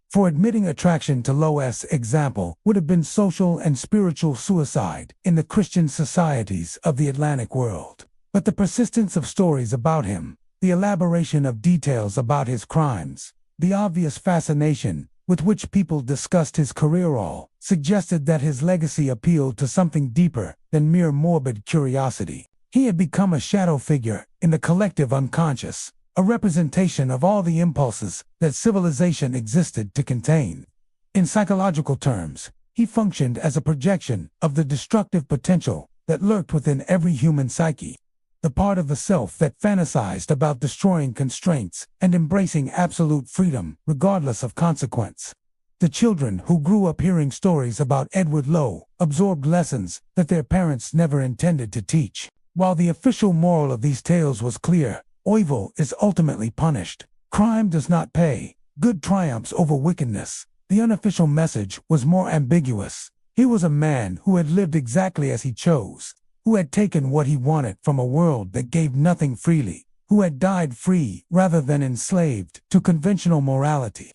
for admitting attraction to Lowe's example would have been social and spiritual suicide in the Christian societies of the Atlantic world. But the persistence of stories about him, the elaboration of details about his crimes, the obvious fascination with which people discussed his career all suggested that his legacy appealed to something deeper than mere morbid curiosity. He had become a shadow figure in the collective unconscious, a representation of all the impulses that civilization existed to contain. In psychological terms, he functioned as a projection of the destructive potential that lurked within every human psyche, the part of the self that fantasized about destroying constraints and embracing absolute freedom regardless of consequence. The children who grew up hearing stories about Edward Lowe absorbed lessons that their parents never intended to teach. While the official moral of these tales was clear, evil is ultimately punished. Crime does not pay. Good triumphs over wickedness. The unofficial message was more ambiguous. He was a man who had lived exactly as he chose, who had taken what he wanted from a world that gave nothing freely, who had died free rather than enslaved to conventional morality.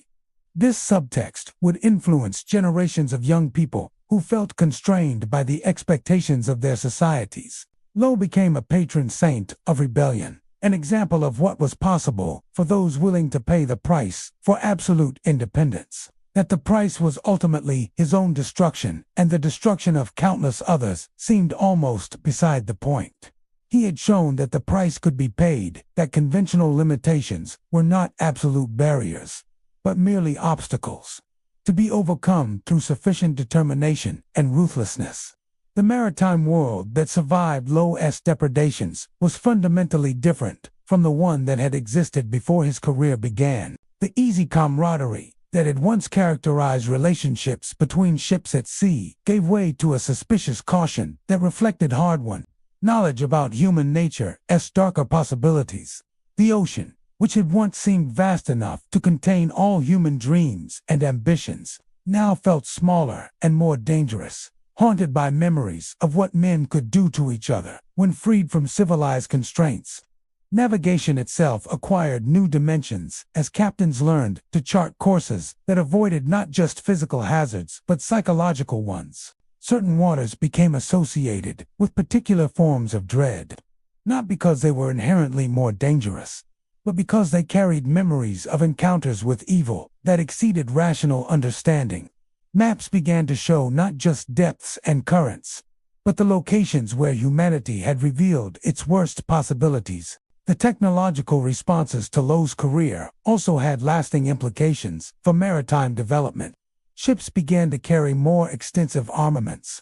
This subtext would influence generations of young people who felt constrained by the expectations of their societies. Lowe became a patron saint of rebellion, an example of what was possible for those willing to pay the price for absolute independence. That the price was ultimately his own destruction and the destruction of countless others seemed almost beside the point. He had shown that the price could be paid, that conventional limitations were not absolute barriers, but merely obstacles, to be overcome through sufficient determination and ruthlessness. The maritime world that survived Lowe's depredations was fundamentally different from the one that had existed before his career began. The easy camaraderie that had once characterized relationships between ships at sea gave way to a suspicious caution that reflected hard-won knowledge about human nature as darker possibilities. The ocean, which had once seemed vast enough to contain all human dreams and ambitions, now felt smaller and more dangerous, haunted by memories of what men could do to each other when freed from civilized constraints. Navigation itself acquired new dimensions as captains learned to chart courses that avoided not just physical hazards but psychological ones. Certain waters became associated with particular forms of dread, not because they were inherently more dangerous, but because they carried memories of encounters with evil that exceeded rational understanding. Maps began to show not just depths and currents, but the locations where humanity had revealed its worst possibilities. The technological responses to Lowe's career also had lasting implications for maritime development. Ships began to carry more extensive armaments,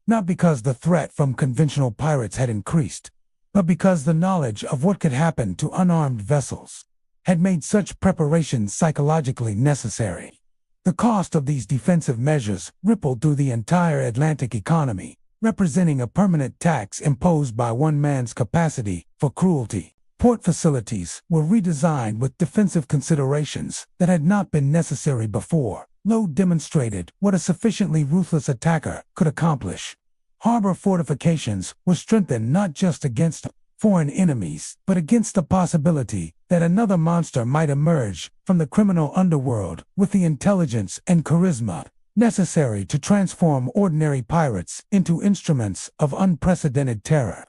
not because the threat from conventional pirates had increased, but because the knowledge of what could happen to unarmed vessels had made such preparations psychologically necessary. The cost of these defensive measures rippled through the entire Atlantic economy, representing a permanent tax imposed by one man's capacity for cruelty. Port facilities were redesigned with defensive considerations that had not been necessary before. Lowe demonstrated what a sufficiently ruthless attacker could accomplish. Harbor fortifications were strengthened not just against foreign enemies, but against the possibility that another monster might emerge from the criminal underworld with the intelligence and charisma necessary to transform ordinary pirates into instruments of unprecedented terror.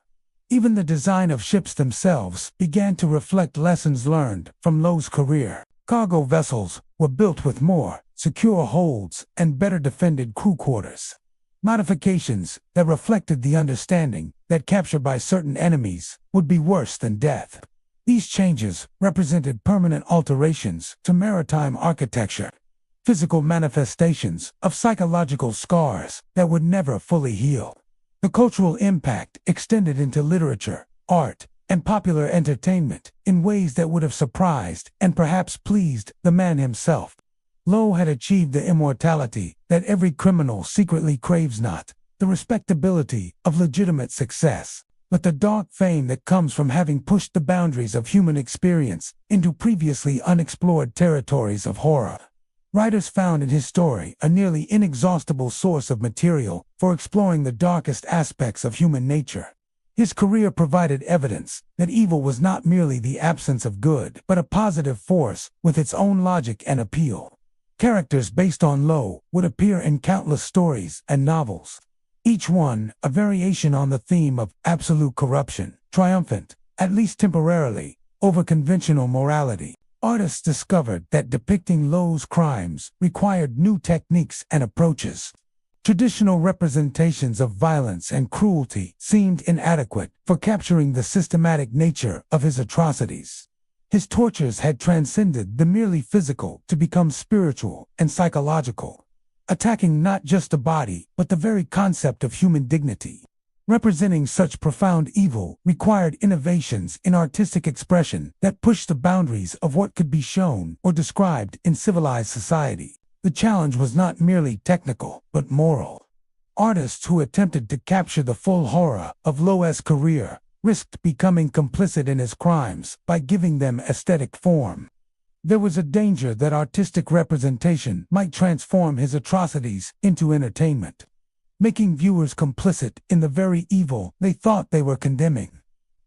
Even the design of ships themselves began to reflect lessons learned from Lowe's career. Cargo vessels were built with more secure holds and better defended crew quarters. Modifications that reflected the understanding that capture by certain enemies would be worse than death. These changes represented permanent alterations to maritime architecture, physical manifestations of psychological scars that would never fully heal. The cultural impact extended into literature, art, and popular entertainment in ways that would have surprised and perhaps pleased the man himself. Lowe had achieved the immortality that every criminal secretly craves, not the respectability of legitimate success, but the dark fame that comes from having pushed the boundaries of human experience into previously unexplored territories of horror. Writers found in his story a nearly inexhaustible source of material for exploring the darkest aspects of human nature. His career provided evidence that evil was not merely the absence of good, but a positive force with its own logic and appeal. Characters based on Lowe would appear in countless stories and novels, each one a variation on the theme of absolute corruption, triumphant, at least temporarily, over conventional morality. Artists discovered that depicting Lowe's crimes required new techniques and approaches. Traditional representations of violence and cruelty seemed inadequate for capturing the systematic nature of his atrocities. His tortures had transcended the merely physical to become spiritual and psychological, attacking not just the body but the very concept of human dignity. Representing such profound evil required innovations in artistic expression that pushed the boundaries of what could be shown or described in civilized society. The challenge was not merely technical but moral. Artists who attempted to capture the full horror of Lowe's career risked becoming complicit in his crimes by giving them aesthetic form. There was a danger that artistic representation might transform his atrocities into entertainment, making viewers complicit in the very evil they thought they were condemning.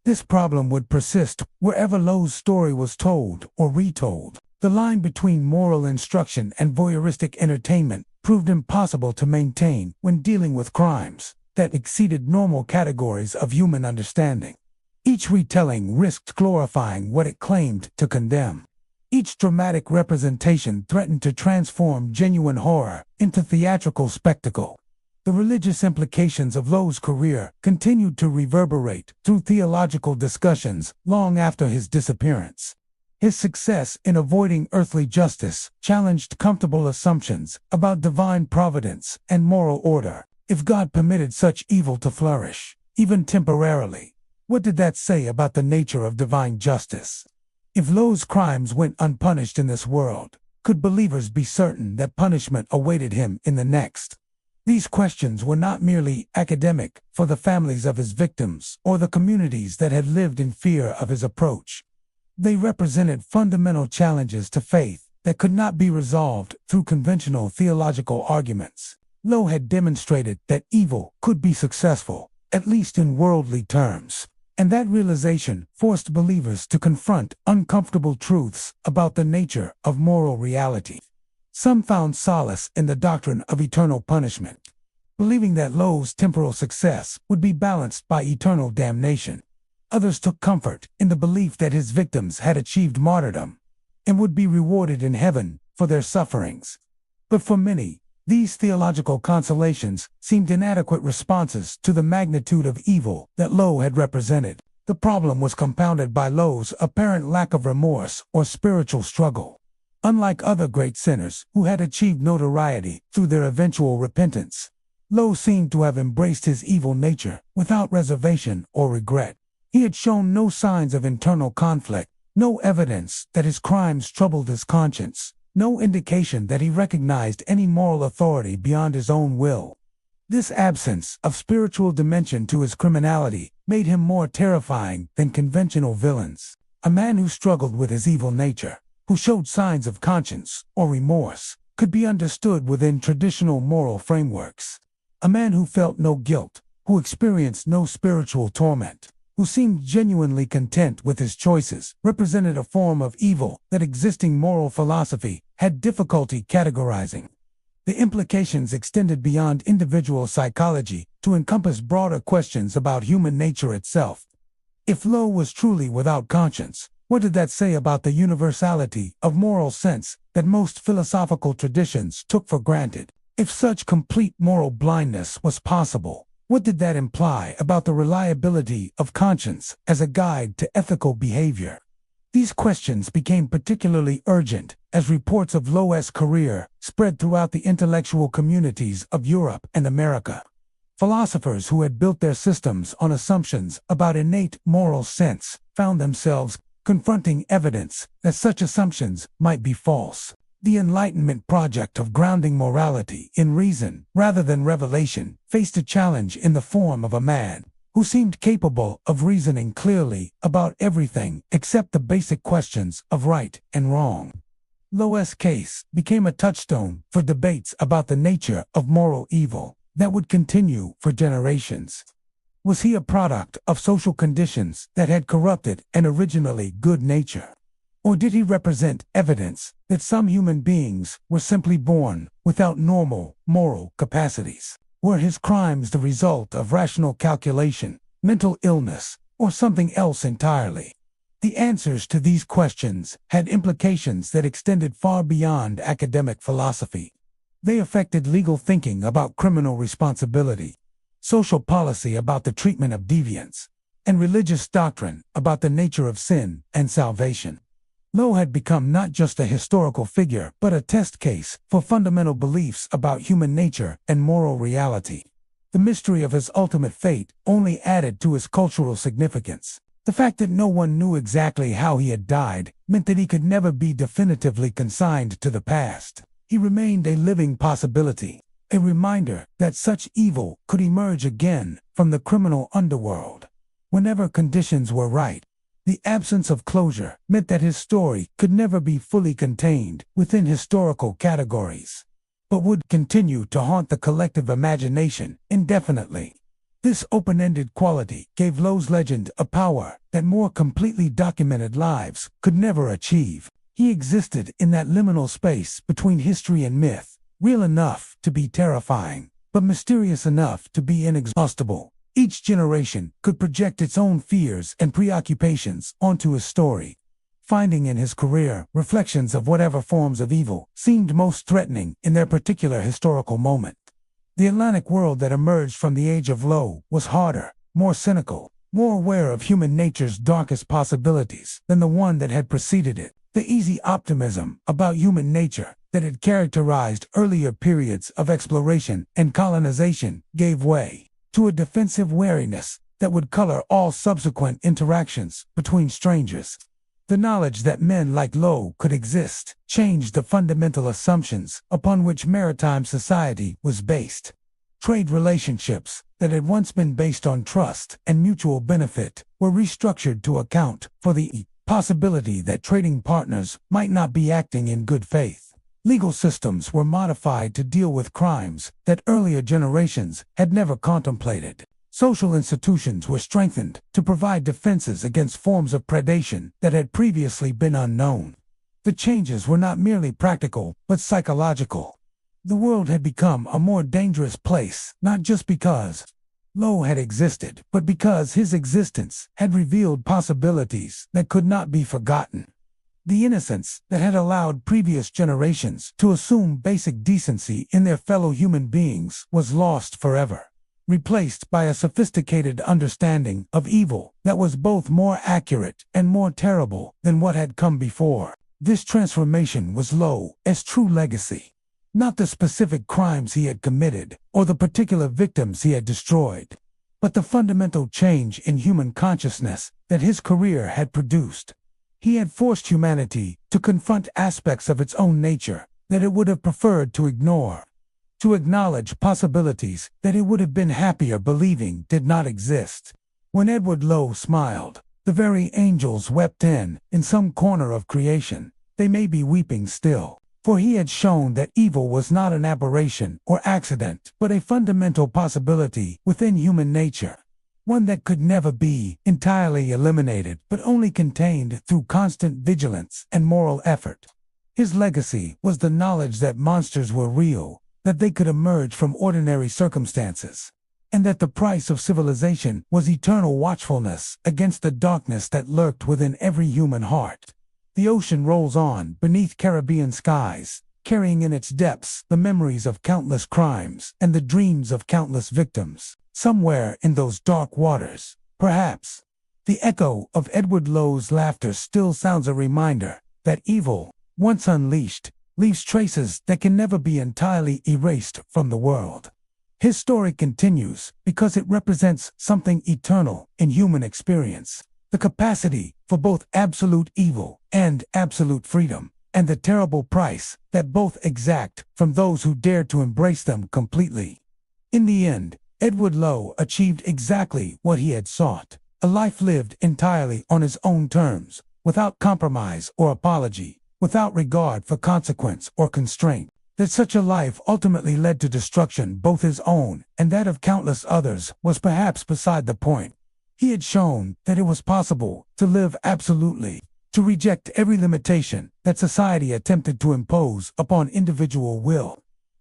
This problem would persist wherever Lowe's story was told or retold. The line between moral instruction and voyeuristic entertainment proved impossible to maintain when dealing with crimes that exceeded normal categories of human understanding. Each retelling risked glorifying what it claimed to condemn. Each dramatic representation threatened to transform genuine horror into theatrical spectacle. The religious implications of Lowe's career continued to reverberate through theological discussions long after his disappearance. His success in avoiding earthly justice challenged comfortable assumptions about divine providence and moral order. If God permitted such evil to flourish, even temporarily, what did that say about the nature of divine justice? If Lowe's crimes went unpunished in this world, could believers be certain that punishment awaited him in the next? These questions were not merely academic for the families of his victims or the communities that had lived in fear of his approach. They represented fundamental challenges to faith that could not be resolved through conventional theological arguments. Lowe had demonstrated that evil could be successful, at least in worldly terms, and that realization forced believers to confront uncomfortable truths about the nature of moral reality. Some found solace in the doctrine of eternal punishment, believing that Lowe's temporal success would be balanced by eternal damnation. Others took comfort in the belief that his victims had achieved martyrdom and would be rewarded in heaven for their sufferings. But for many, these theological consolations seemed inadequate responses to the magnitude of evil that Lowe had represented. The problem was compounded by Lowe's apparent lack of remorse or spiritual struggle. Unlike other great sinners who had achieved notoriety through their eventual repentance, Lowe seemed to have embraced his evil nature without reservation or regret. He had shown no signs of internal conflict No evidence that his crimes troubled his conscience. No indication that he recognized any moral authority beyond his own will. This absence of spiritual dimension to his criminality made him more terrifying than conventional villains. A man who struggled with his evil nature, who showed signs of conscience or remorse, could be understood within traditional moral frameworks. A man who felt no guilt, who experienced no spiritual torment, who seemed genuinely content with his choices, represented a form of evil that existing moral philosophy had difficulty categorizing. The implications extended beyond individual psychology to encompass broader questions about human nature itself. If Lowe was truly without conscience, what did that say about the universality of moral sense that most philosophical traditions took for granted? If such complete moral blindness was possible, what did that imply about the reliability of conscience as a guide to ethical behavior? These questions became particularly urgent as reports of Lowe's career spread throughout the intellectual communities of Europe and America. Philosophers who had built their systems on assumptions about innate moral sense found themselves confronting evidence that such assumptions might be false. The Enlightenment project of grounding morality in reason rather than revelation faced a challenge in the form of a man who seemed capable of reasoning clearly about everything except the basic questions of right and wrong. Lowe's case became a touchstone for debates about the nature of moral evil that would continue for generations. Was he a product of social conditions that had corrupted an originally good nature? Or did he represent evidence that some human beings were simply born without normal moral capacities? Were his crimes the result of rational calculation, mental illness, or something else entirely? The answers to these questions had implications that extended far beyond academic philosophy. They affected legal thinking about criminal responsibility, social policy about the treatment of deviants, and religious doctrine about the nature of sin and salvation. Lowe had become not just a historical figure, but a test case for fundamental beliefs about human nature and moral reality. The mystery of his ultimate fate only added to his cultural significance. The fact that no one knew exactly how he had died meant that he could never be definitively consigned to the past. He remained a living possibility, a reminder that such evil could emerge again from the criminal underworld. Whenever conditions were right, the absence of closure meant that his story could never be fully contained within historical categories, but would continue to haunt the collective imagination indefinitely. This open-ended quality gave Lowe's legend a power that more completely documented lives could never achieve. He existed in that liminal space between history and myth, real enough to be terrifying, but mysterious enough to be inexhaustible. Each generation could project its own fears and preoccupations onto his story, finding in his career reflections of whatever forms of evil seemed most threatening in their particular historical moment. The Atlantic world that emerged from the age of Lowe was harder, more cynical, more aware of human nature's darkest possibilities than the one that had preceded it. The easy optimism about human nature that had characterized earlier periods of exploration and colonization gave way to a defensive wariness that would color all subsequent interactions between strangers. The knowledge that men like Lowe could exist changed the fundamental assumptions upon which maritime society was based. Trade relationships that had once been based on trust and mutual benefit were restructured to account for the possibility that trading partners might not be acting in good faith. Legal systems were modified to deal with crimes that earlier generations had never contemplated. Social institutions were strengthened to provide defenses against forms of predation that had previously been unknown. The changes were not merely practical, but psychological. The world had become a more dangerous place, not just because Lowe had existed, but because his existence had revealed possibilities that could not be forgotten. The innocence that had allowed previous generations to assume basic decency in their fellow human beings was lost forever, replaced by a sophisticated understanding of evil that was both more accurate and more terrible than what had come before. This transformation was Lowe's true legacy, not the specific crimes he had committed or the particular victims he had destroyed, but the fundamental change in human consciousness that his career had produced. He had forced humanity to confront aspects of its own nature that it would have preferred to ignore, to acknowledge possibilities that it would have been happier believing did not exist. When Edward Lowe smiled, the very angels wept in some corner of creation. They may be weeping still, for he had shown that evil was not an aberration or accident, but a fundamental possibility within human nature, one that could never be entirely eliminated, but only contained through constant vigilance and moral effort. His legacy was the knowledge that monsters were real, that they could emerge from ordinary circumstances, and that the price of civilization was eternal watchfulness against the darkness that lurked within every human heart. The ocean rolls on beneath Caribbean skies, carrying in its depths the memories of countless crimes and the dreams of countless victims. Somewhere in those dark waters, perhaps, the echo of Edward Lowe's laughter still sounds a reminder that evil, once unleashed, leaves traces that can never be entirely erased from the world. His story continues because it represents something eternal in human experience, the capacity for both absolute evil and absolute freedom, and the terrible price that both exact from those who dare to embrace them completely. In the end, Edward Lowe achieved exactly what he had sought, a life lived entirely on his own terms, without compromise or apology, without regard for consequence or constraint. That such a life ultimately led to destruction, both his own and that of countless others, was perhaps beside the point. He had shown that it was possible to live absolutely, to reject every limitation that society attempted to impose upon individual will,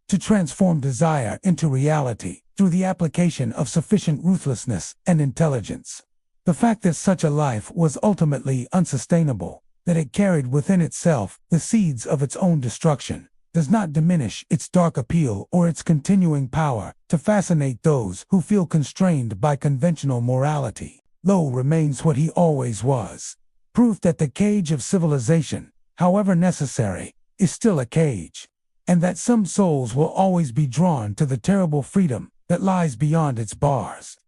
to transform desire into reality through the application of sufficient ruthlessness and intelligence. The fact that such a life was ultimately unsustainable, that it carried within itself the seeds of its own destruction, does not diminish its dark appeal or its continuing power to fascinate those who feel constrained by conventional morality. Lowe remains what he always was, proof that the cage of civilization, however necessary, is still a cage, and that some souls will always be drawn to the terrible freedom that lies beyond its bars.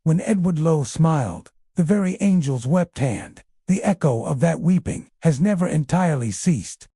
When Edward Lowe smiled, the very angels wept, and the echo of that weeping has never entirely ceased.